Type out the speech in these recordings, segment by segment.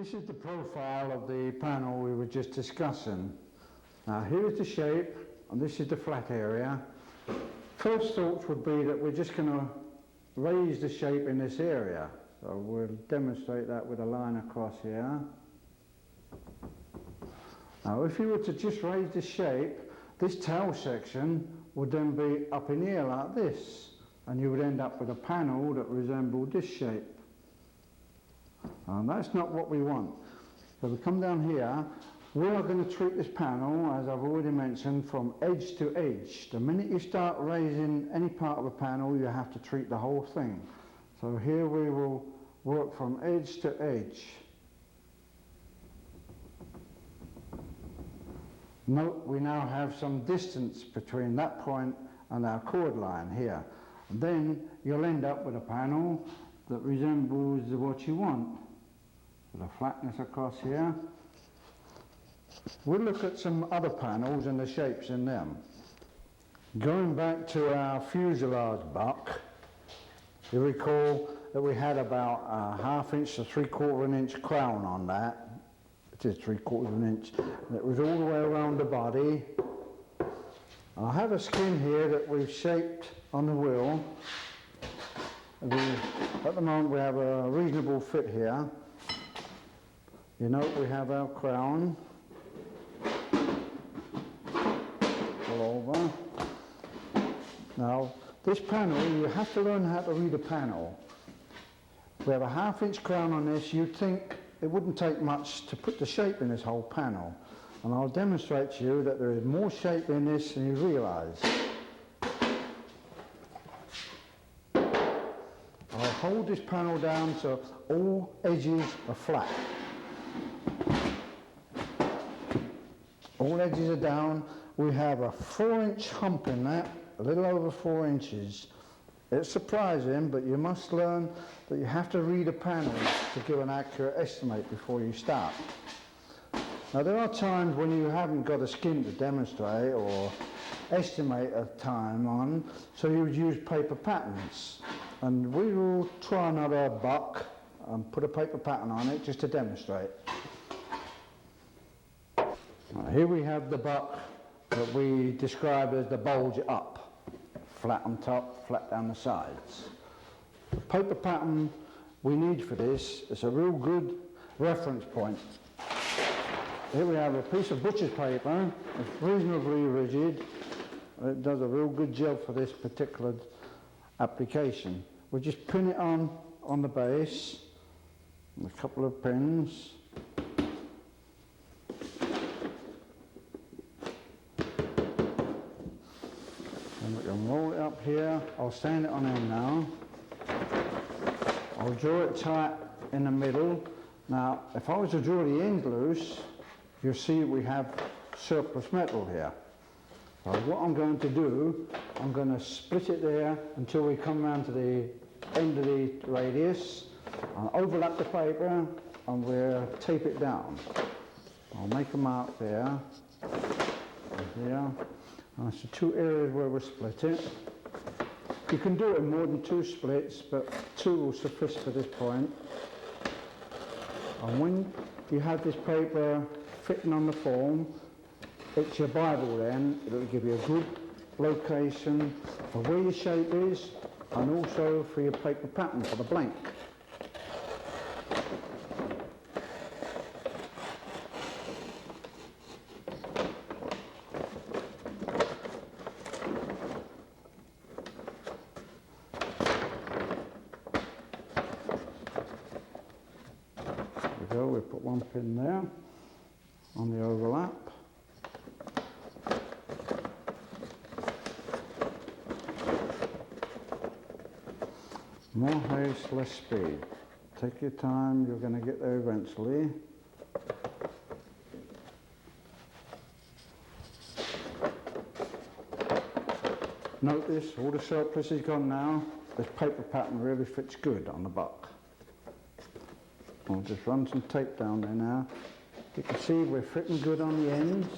This is the profile of the panel we were just discussing. Now here is the shape and this is the flat area. First thoughts would be that we're just going to raise the shape in this area. So we'll demonstrate that with a line across here. Now if you were to just raise the shape, this tail section would then be up in here like this, and you would end up with a panel that resembled this shape. And that's not what we want. So we come down here, we are going to treat this panel, as I've already mentioned, from edge to edge. The minute you start raising any part of a panel, you have to treat the whole thing. So here we will work from edge to edge. Note we now have some distance between that point and our chord line here. And then you'll end up with a panel that resembles what you want. With a flatness across here. We'll look at some other panels and the shapes in them. Going back to our fuselage buck, you recall that we had about a 1/2 inch to 3/4 inch crown on that. It is 3/4 inch. And it was all the way around the body. And I have a skin here that we've shaped on the wheel. At the moment we have a reasonable fit here. You note we have our crown all over. Now this panel, you have to learn how to read a panel. We have a 1/2 inch crown on this. You'd think it wouldn't take much to put the shape in this whole panel. And I'll demonstrate to you that there is more shape in this than you realise. I'll hold this panel down so all edges are flat. All edges are down. We have a 4-inch hump in that, a little over 4 inches. It's surprising, but you must learn that you have to read a panel to give an accurate estimate before you start. Now there are times when you haven't got a skin to demonstrate or estimate a time on, so you would use paper patterns. And we will try another buck and put a paper pattern on it just to demonstrate. Here we have the buck that we describe as the bulge up. Flat on top, flat down the sides. The paper pattern we need for this is a real good reference point. Here we have a piece of butcher's paper. It's reasonably rigid. It does a real good job for this particular application. We just pin it on the base with a couple of pins. And we can roll it up here. I'll stand it on end now. I'll draw it tight in the middle. Now, if I was to draw the end loose, you'll see we have surplus metal here. So what I'm going to do, I'm going to split it there until we come round to the end of the radius. I'll overlap the paper and we'll tape it down. I'll make a mark there, and here. And that's the 2 areas where we'll split it. You can do it in more than 2 splits, but 2 will suffice for this point. And when you have this paper fitting on the form, it's your Bible then. It'll give you a good location for where your shape is and also for your paper pattern for the blank. There we go, we put 1 pin there on the overlap. More haste, less speed. Take your time, you're going to get there eventually. Notice all the surplus is gone now. This paper pattern really fits good on the buck. I'll just run some tape down there now. You can see we're fitting good on the ends.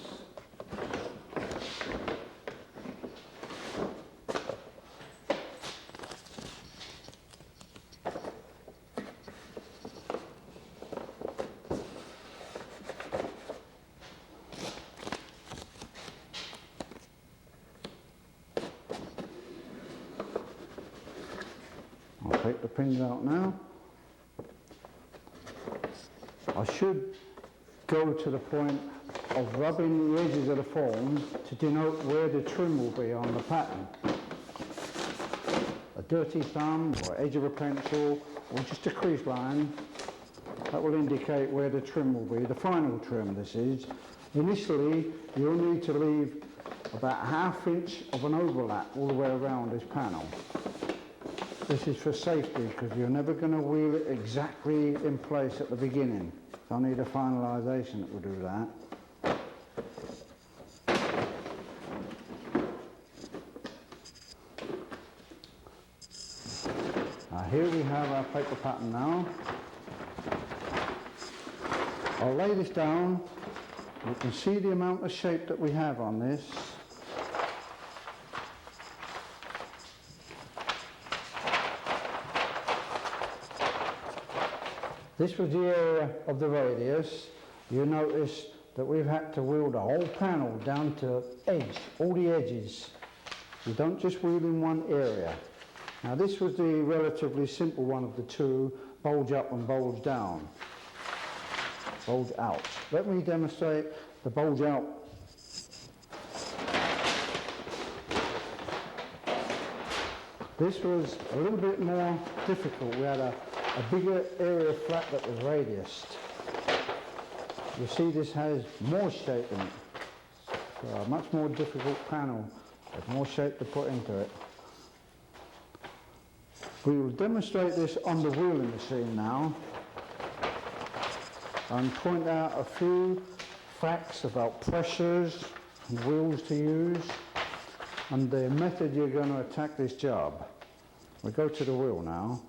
the pins out now. I should go to the point of rubbing the edges of the form to denote where the trim will be on the pattern. A dirty thumb or edge of a pencil or just a crease line, that will indicate where the trim will be, the final trim this is. Initially you'll need to leave about ½ inch of an overlap all the way around this panel. This is for safety because you're never going to wheel it exactly in place at the beginning. So I need a finalisation that will do that. Here we have our paper pattern now. I'll lay this down. You can see the amount of shape that we have on this. This was the area of the radius. You notice that we've had to wheel the whole panel down to edge, all the edges. You don't just wheel in one area. Now this was the relatively simple one of the two, bulge up and bulge down. Bulge out. Let me demonstrate the bulge out. This was a little bit more difficult. We had a bigger area of flat that was radiused. You see this has more shape in it. So a much more difficult panel with more shape to put into it. We will demonstrate this on the wheeling machine now and point out a few facts about pressures and wheels to use and the method you're going to attack this job. We go to the wheel now.